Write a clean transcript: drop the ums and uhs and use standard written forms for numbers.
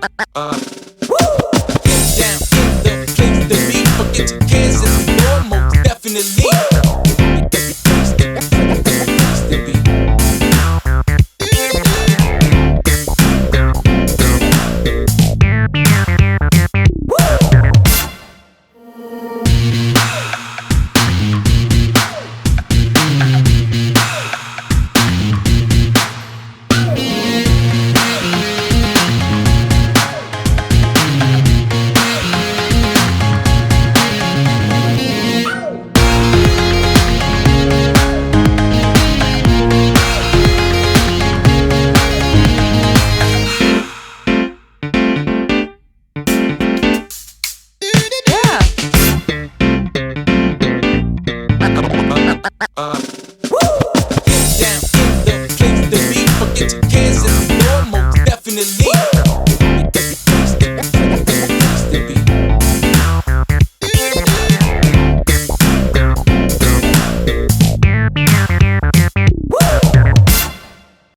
Down in the place to be. Forget your cares and the more, most definitely. Yeah.